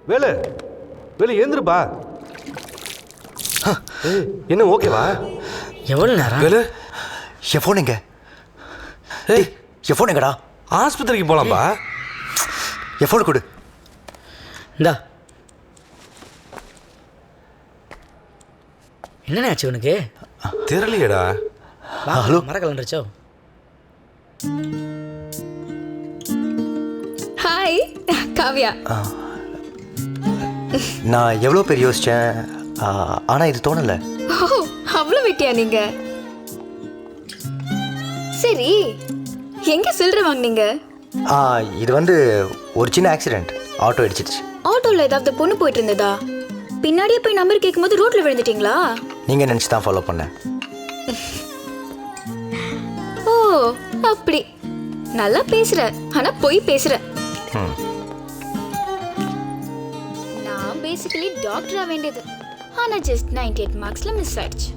வேலு வேலு ஏந்திருப்பா. என்ன ஓகேவா? எவ்வளோ நேரம்? வேலு என் ஃபோன் எங்க? என் ஃபோன் எங்கடா? ஆஸ்பத்திரிக்கு போலாம்பா. என் ஃபோன் கொடு. இந்தா. என்னண்ணே ஆச்சு உனக்கு? தெரியலையேடா. ஹலோ. மர கலண்டுருச்சோ? ஹாய் காவ்யா. நான் எவ்வளோ பேர் யோசித்தேன், ஆனால் இது தோணலை. ஓ அவ்வளோ விட்டியா நீங்க? சரி எங்க சில்லறை வாங்குனீங்க? இது வந்து ஒரு சின்ன ஆக்சிடென்ட், ஆட்டோ இடிச்சிடுச்சு. ஆட்டோல ஏதாவது பொண்ணு போயிட்டு இருந்ததா? பின்னாடியே போய் நம்பர் கேட்கும்போது ரோட்ல விழுந்துட்டீங்களா? நீங்கள் நினச்சி தான் ஃபாலோ பண்ணேன். ஓ அப்படி. நல்லா பேசுற, ஆனா பொய் பேசுற. நான் பேசிக்கலி டாக்டரா வேண்டியது, ஆனா ஜஸ்ட் 98 மார்க்ஸ்ல மிஸ் ஆயிடுச்சு.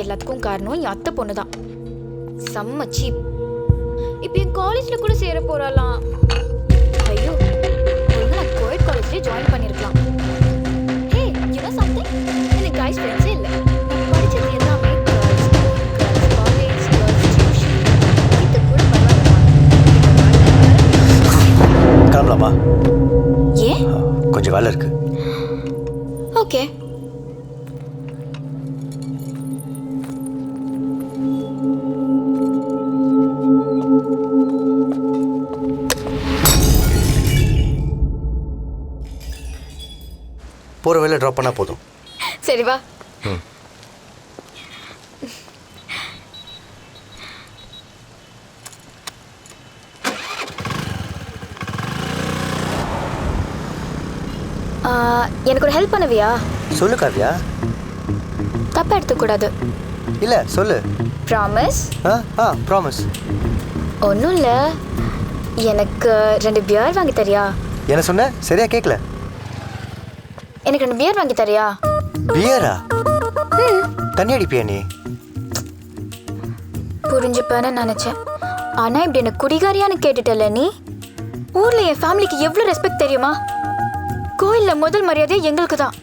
எல்லாத்துக்கும் காரணம் என் அத்தை பொண்ணு தான். செம்ம சீப். இப்போ என் காலேஜ்ல கூட சேர போறாளாம். ஐயோ, ஒழுங்கா நான் கோயட் காலேஜ்ல ஜாயின் பண்ணிருக்கலாம். ஹே யூ நோ சம்திங், எனக்கு கைஸ் ஃப்ரெண்ட்ஸே இல்லை. நான் படிச்சது எல்லாமே கேர்ள்ஸ் காலேஜ், கேர்ள்ஸ் டியூஷன். இது கூட பரவாயில்ல. கிளம்பலாமா? ஏன்? கொஞ்சம் வேலை இருக்கு. ஓகே. போகிற வேலை ட்ராப் பண்ணால் போதும். சரி வா. எனக்கு ஒரு ஹெல்ப் பண்ணுவியா? சொல்லு காவ்யா. தப்பா எடுத்துக்கூடாது. இல்லை சொல்லு. ப்ராமிஸ்? ப்ராமிஸ். ஒன்றும் இல்லை, எனக்கு 2 பியர் வாங்கி தரியா? என்ன சொன்ன? சரியா கேட்கல. எனக்கு 2 பியர் வாங்கி தரியா? பியரா? தண்ணி அடிப்பியா நீ? புரிஞ்சுப்பேன்னு நினச்சேன், ஆனால் இப்படி எனக்கு குடிகாரியான்னு கேட்டுட்டல நீ. ஊரில் என் ஃபேமிலிக்கு எவ்வளோ ரெஸ்பெக்ட் தெரியுமா? கோயிலில் முதல் மரியாதை எங்களுக்கு தான்.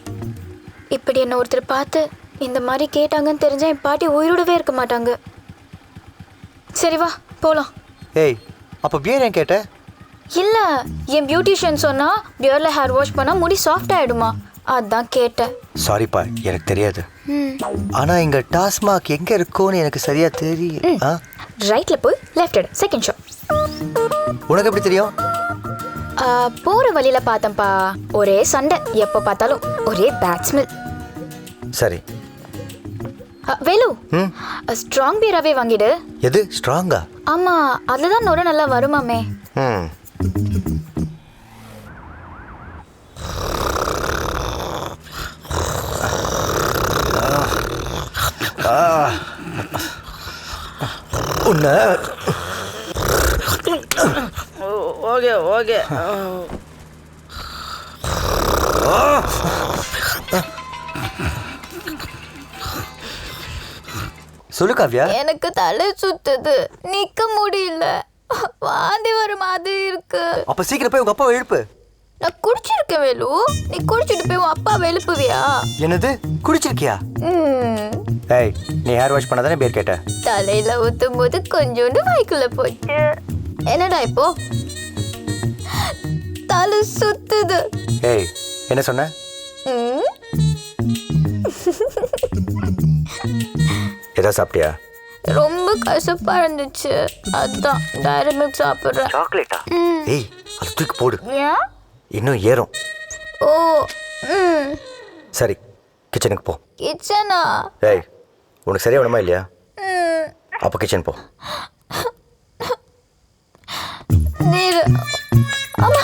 இப்படி என்னை ஒருத்தர் பார்த்து இந்த மாதிரி கேட்டாங்கன்னு தெரிஞ்சால் என் பாட்டி உயிரோடவே இருக்க மாட்டாங்க. சரி வா போகலாம். ஏய், அப்போ பியர் ஏன் கேட்ட? இல்லை, என் பியூட்டிஷியன் சொன்னால் பியரில் ஹேர் வாஷ் பண்ணால் முடி சாஃப்ட் ஆகிடுமா, அதான் கேட்டேன். சாரிப்பா, எனக்கு தெரியாது. ஆனால் இங்கே டாஸ்மாக் எங்கே இருக்கும்னு எனக்கு சரியா தெரியல. ரைட்டில் போய் லெஃப்ட் எடு, செகண்ட் ஷாப். உனக்கு எப்படி தெரியும்? போகிற வழியில் பார்த்தேன்ப்பா. ஒரே சண்டை, எப்போ பார்த்தாலும் ஒரே பேட் ஸ்மெல். சரி. வேலு, ஸ்ட்ராங் பியராகவே வாங்கிடு. எது ஸ்ட்ராங்கா? ஆமாம், அதில் தான் நுர நல்லா வருமாமே. உன்ன ஓகே ஓகே. சொல்லு காவ்யா. எனக்கு தலை சுத்துது, நிக்க முடியல, வாந்தி வர மாதிரி இருக்கு. அப்ப சீக்கிரம் போய் உங்க அப்பாவை எழுப்பு. நான் குடிச்சிருக்கேன் வேலு, நீ குடிச்சிட்டு போய் உன் அப்பாவை எழுப்புவியா? என்னது குடிச்சிருக்கியா? ஏய், நீ ஹேர் வாஷ் பண்ணாதானே பேர் கேட்ட? தலையில ஊத்தும் போது கொஞ்சோண்டு வாய்க்குள்ள போச்சு. என்னடா இப்போ? தலை சுத்துது. ஏய், என்ன சொன்ன? ஏதாவது சாப்பிட்டியா? ரொம்ப கசப்பா இருந்துச்சு, அதான் டைரி மில்க் சாப்பிடுறேன். சாக்லேட்டா? ஏய், அது தூக்கி போடு, ஏன்? இன்னும் ஏறும். ஓ சரி, கிச்சனுக்கு போ. கிச்சனா? ஏய், உனக்கு சரியா வேணுமா இல்லையா? அப்போ கிச்சன் போ. நீர். அம்மா.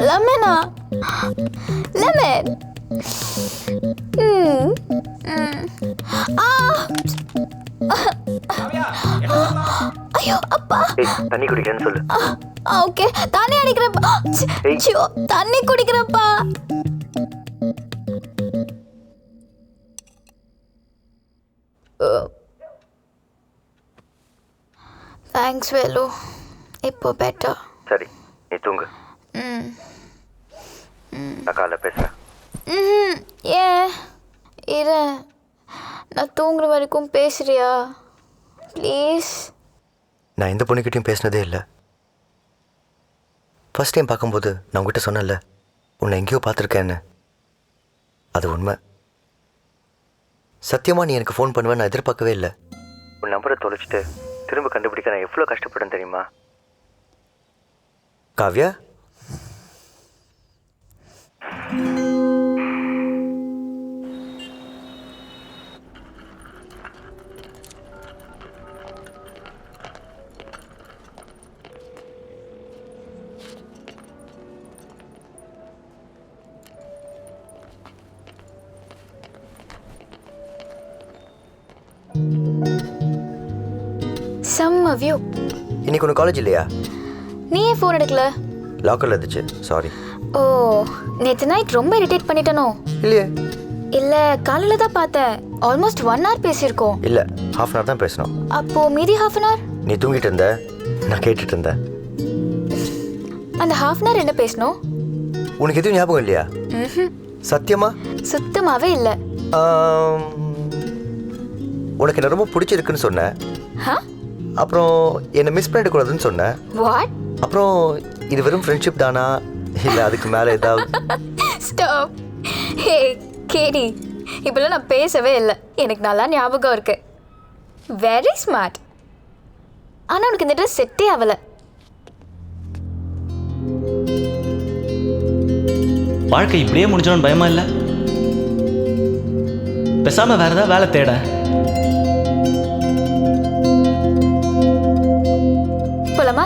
லெமனா? லெமன். ஐயோ அப்பா. தண்ணி குடிக்கிறேன்னு சொல்லு. ஓகே, தண்ணி அடிக்கிறப்பா. தண்ணி குடிக்கிறப்பா. தேங்க்ஸ் வேலு. இப்போ பெட்டர். சரி, நீ தூங்கு. ம். நான் காலைல பேசுகிறேன். ஏன் இரு, நான் தூங்குற வரைக்கும் பேசுறியா ப்ளீஸ்? நான் எந்த பொண்ணுக்கிட்டையும் பேசினதே இல்லை. ஃபர்ஸ்ட் டைம் பார்க்கும்போது நான் உங்ககிட்ட சொன்னேன்ல, உன்னை எங்கேயோ பார்த்துருக்கேன்னு. அது உண்மை. சத்தியமாக நீ எனக்கு ஃபோன் பண்ணுவேன்னு நான் எதிர்பார்க்கவே இல்லை. உன் நம்பரை தொலைச்சிட்டு திரும்ப கண்டுபிடிக்க நான் எவ்வளோ கஷ்டப்பட்டேன் தெரியுமா? காவ்யா, செம்ம வியூ. இன்னைக்கு ஒன்று காலேஜ் இல்லையா? நீ ஏன் ஃபோன் எடுக்கல? லாக்கரில் இருந்துச்சு. சாரி. ஓ, நேற்று நைட் ரொம்ப இரிட்டேட் பண்ணிட்டனோ? இல்லையே. இல்லை, காலையில் தான் பார்த்தேன். ஆல்மோஸ்ட் 1 hour பேசியிருக்கோம். இல்லை, ½ hour தான் பேசணும். அப்போது மீதி ½ hour? நீ தூங்கிட்டு இருந்த, நான் கேட்டுட்டு இருந்தேன். அந்த ½ hour என்ன பேசணும்? உனக்கு எதுவும் ஞாபகம் இல்லையா? சத்தியமா? சுத்தமாகவே இல்லை. உனக்கு என்ன ரொம்ப பிடிச்சிருக்குன்னு சொன்னேன். அப்புறம் என்னை மிஸ் பண்ணிடக்கூடாதுன்னு சொன்னேன். வாட்? அப்புறம் இது வெறும் ஃப்ரெண்ட்ஷிப் தானா இல்லை அதுக்கு மேலே ஏதாவது? ஸ்டாப். ஹே கேடி, இப்போல்லாம் நான் பேசவே இல்லை. எனக்கு நல்லா ஞாபகம் இருக்கு. Very smart. ஆனால் உனக்கு இந்த ட்ரெஸ் செட்டே ஆகலை. வாழ்க்கை இப்படியே முடிஞ்சிடும் பயமா இல்லை? பேசாம வேற ஏதாவது வேலை தேட. போலாமா?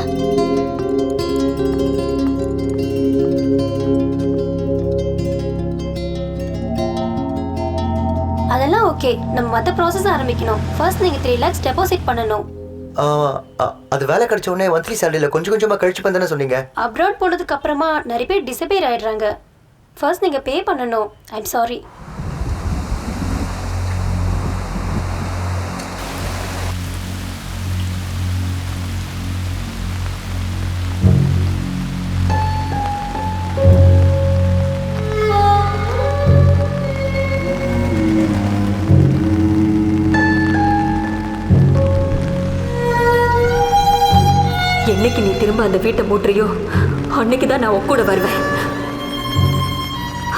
அதெல்லாம் ஓகே. நம்ம மற்ற ப்ராசஸ் ஆரம்பிக்கணும். ஃபர்ஸ்ட் நீங்கள் 3 lakhs டெபாசிட் பண்ணணும். அது வேலை கிடைச்ச உடனே மந்த்லி சேலரியில் கொஞ்சம் கொஞ்சமாக கழிச்சு பண்ணதானே சொன்னீங்க? அப்ராட் போனதுக்கு அப்புறமா நிறைய பேர் டிசப்பியர் ஆயிடுறாங்க. ஃபர்ஸ்ட் நீங்கள் பே பண்ணணும். I'm sorry. என்னைக்கு நீ திரும்ப அந்த வீட்டை மூட்டுறியோ அன்னைக்கு தான் நான் கூட வருவேன்.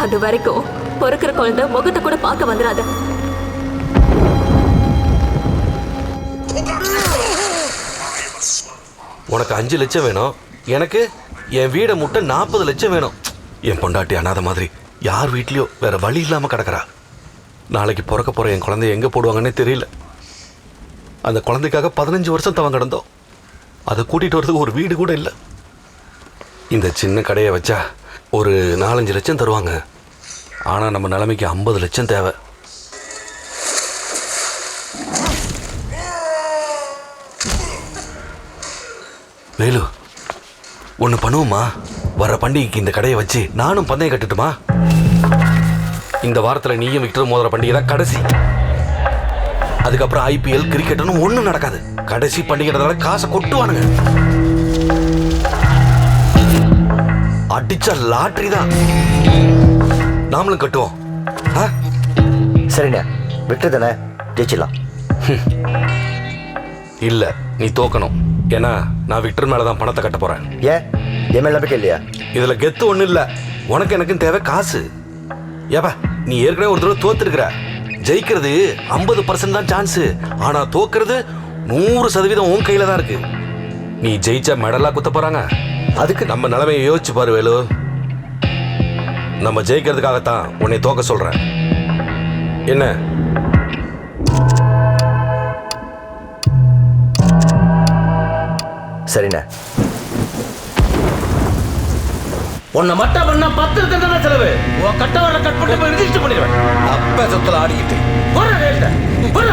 அது வரைக்கும் பிறக்கிற குழந்தை முகத்தை கூட பார்க்க வந்துடாத. உனக்கு 5 லட்சம் வேணும், எனக்கு என் வீடை முட்டை 40 லட்சம் வேணும். என் பொண்டாட்டி அனாத மாதிரி யார் வீட்லயோ வேற வழி இல்லாம கிடக்குறா. நாளைக்கு பிறக்க போற என் குழந்தைய எங்க போடுவாங்கன்னே தெரியல. அந்த குழந்தைக்காக 15 வருஷம் தவம் கிடந்தோம். அதை கூட்டிட்டு வரதுக்கு ஒரு வீடு கூட இல்லை. இந்த சின்ன கடையை வச்சா ஒரு 4-5 லட்சம் தருவாங்க. ஆனால் நம்ம நிலைமைக்கு 50 லட்சம் தேவை. வேலு, ஒன்று பண்ணுவோமா? வர்ற பண்டிகைக்கு இந்த கடையை வச்சு நானும் பந்தயம் கட்டுட்டுமா? இந்த வாரத்தில் நீயும் விக்டர் மோதிர பண்டிகை தான் கடைசி. அதுக்கப்புறம் IPL கிரிக்கெட்னு ஒன்றும் நடக்காது. கடைசி பண்டிகைனால காசை கொட்டுவானுங்க. அடிச்ச லாட்டரி தான். நாமளும் கட்டுவோம். சரிண்ணே, விக்டர் தானே, ஜெயிச்சிடலாம். இல்லை, நீ தோக்கணும். ஏன்னா நான் விக்டர் மேலே தான் பணத்தை கட்ட போகிறேன். ஏன் என் மேல் நம்பிக்கை இல்லையா? இதில் கெத்து ஒன்றும் இல்லை. உனக்கு எனக்கும் தேவை காசு. ஏப்பா, நீ ஏற்கனவே ஒரு தடவை தோத்துருக்கிற. ஜெயிக்கிறது 50% தான் சான்ஸு. ஆனால் தோக்கிறது 100% உன் கையில் தான் இருக்கு. நீ ஜெயிச்சா மெடலாக குத்த போகிறாங்க. அதுக்கு நம்ம நிலைமையை யோசிச்சு பாரு வேலு. நம்ம ஜெயிக்கிறதுக்காகத்தான் உன்னை தோக்க சொல்கிறேன். என்ன? சரிண்ணே. உன்னை மட்டும் பண்ணா 10 லட்சம் தான் செலவு. உன் கட்டவரை கட் பண்ணி போய் ரிஜிஸ்டர் பண்ணிடுவேன். அப்ப சொத்துல ஆடிக்கிட்டு போடுற கையில போடுற.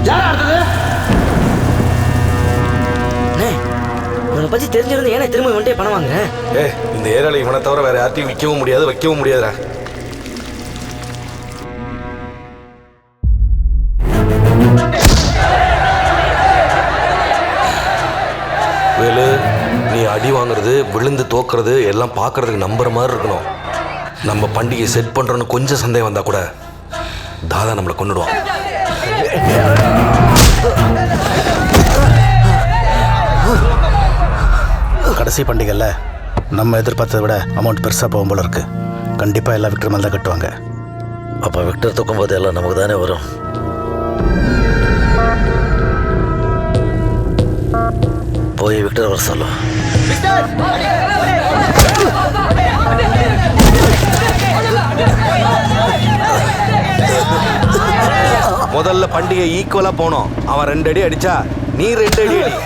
யாரா அடுத்தது? இவனை பற்றி தெரிஞ்சிருந்து ஏன்னா திரும்ப இவன்ட்டே பணம் வாங்குறேன். இந்த ஏரியாவில் இவனை தவிர வேற யார்த்தையும் விற்கவும் முடியாது, வைக்கவும் முடியாதுடா. வேலு, நீ அடி வாங்குறது விழுந்து தோக்குறது எல்லாம் பார்க்கறதுக்கு நம்புற மாதிரி இருக்கணும். நம்ம பண்டிகை செட் பண்றோன்னு கொஞ்சம் சந்தேகம் வந்தா கூட தாதா நம்மளை கொன்னுடுவான். கடைசி பண்டிகையில் நம்ம எதிர்பார்த்ததை விட அமௌண்ட் பெருசாக போகும் போல இருக்கு. கண்டிப்பாக எல்லாம் விக்டர் மேலே தான் கட்டுவாங்க. அப்போ விக்டர் தூக்கும் போது எல்லாம் நமக்கு தானே வரும். போய் விக்டர் வர சொல்லும். முதல்ல பண்டிகை ஈக்குவலா போனோம். அவன் 2 அடி அடிச்சா நீ 2 அடி அடி.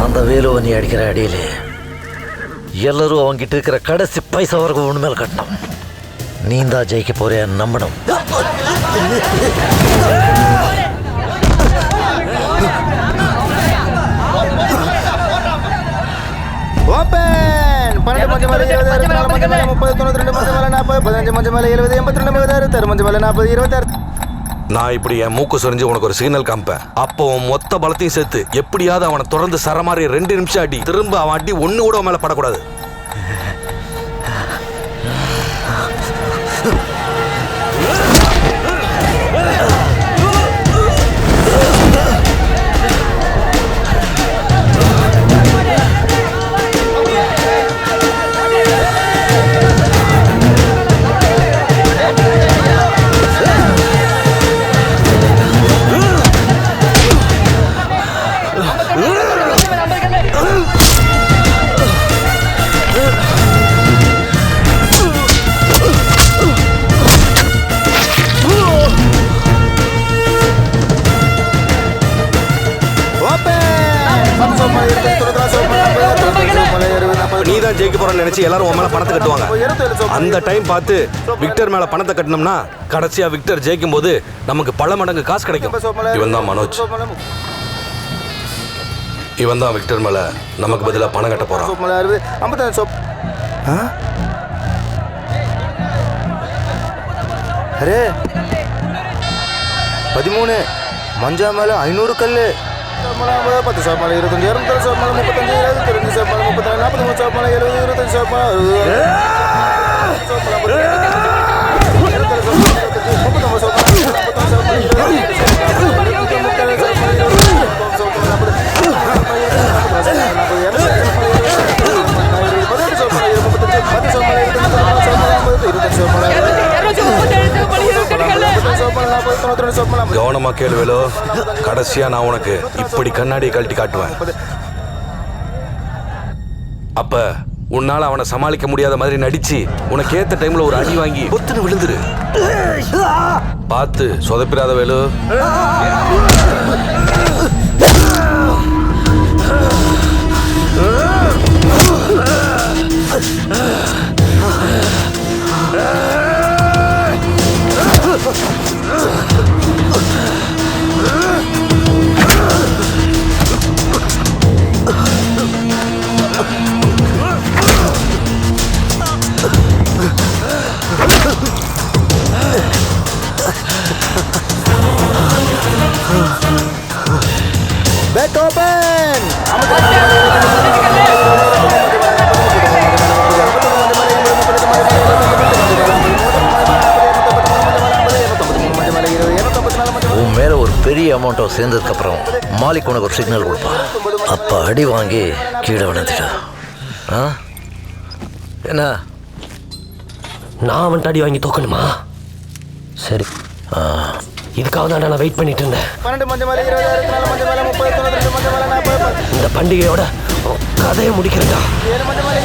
அந்த வேலுவை நீ அடிக்கிற அடியிலே எல்லாரும் அவங்கிட்ட இருக்கிற கடைசி பைசா வரைக்கும் ஒன்று மேலே கட்டணும். நீ தான் ஜெயிக்க போறியா நம்பணும். ஓப்பன் 12 மஞ்சள் மேலே 20 24 மஞ்சள் மேலே 30 92 மஞ்சள் மேலே 40 15 மஞ்சள் மேலே 70 82 86 மஞ்சள் மேலே 40 26. நான் இப்படி என் மூக்கு சொரிஞ்சு உனக்கு ஒரு சிக்னல் காமிப்பேன். அப்போ உன் மொத்த பலத்தையும் சேர்த்து எப்படியாவது அவனை தொடர்ந்து சரமாரி 2 நிமிஷம் அடி. திரும்ப அவன் அடி ஒண்ணு கூட மேல படக்கூடாது. நீதான் ஜெயிக்க போறன்னு நினைச்சு எல்லாரும் உன் மேல பணத்தை கட்டுவாங்க. அந்த டைம் பார்த்து விக்டர் மேல பணத்தை கட்டணும்னா கடைசியா விக்டர் ஜெயிக்கும் போது நமக்கு பல மடங்கு காசு கிடைக்கும். இவன் தான் மனோஜ். இவன் தான் விக்டர் மேல நமக்கு பதிலா பணம் கட்ட போறான். 13 மஞ்சா மேலே 500 கல்லு. 10 ஷாப் மேலே 25 20 ஷாப் மேலே 35 20 ஷாப் மேலே 30 40 ஷாப் மேலே 70 25 ஷாப் மேலே 27 கவனமா கேள்வேலோ. கடைசியா நான் உனக்கு இப்படி கண்ணாடியை கழட்டி காட்டுவேன். அப்ப உன்னால அவனை சமாளிக்க முடியாத மாதிரி நடிச்சு உனக்கு ஏத்த டைம்ல ஒரு அடி வாங்கி பொத்துன்னு விழுந்துரு. பார்த்து சொதப்பிராத வேலு. Back open! உன் மேல ஒரு பெரிய அமௌண்ட்டை சேர்ந்ததுக்கு அப்புறம் மாலிக் உனக்கு ஒரு சிக்னல் கொடுப்பான். அப்ப அடி வாங்கி கீழே விழுந்துட்டா. என்ன நான் அவன்கிட்ட அடி வாங்கி தோக்கணுமா? சரி, இதுக்காக தான் நான் வெயிட் பண்ணிட்டு இருந்தேன். 12 மஞ்சள் மேலே 20 24 மஞ்சள் மேலே 30 92 மஞ்சள் மேலே 40 இந்த பண்டிகையோட கதையை முடிக்கிறதா? 7 மஞ்சள் மேலே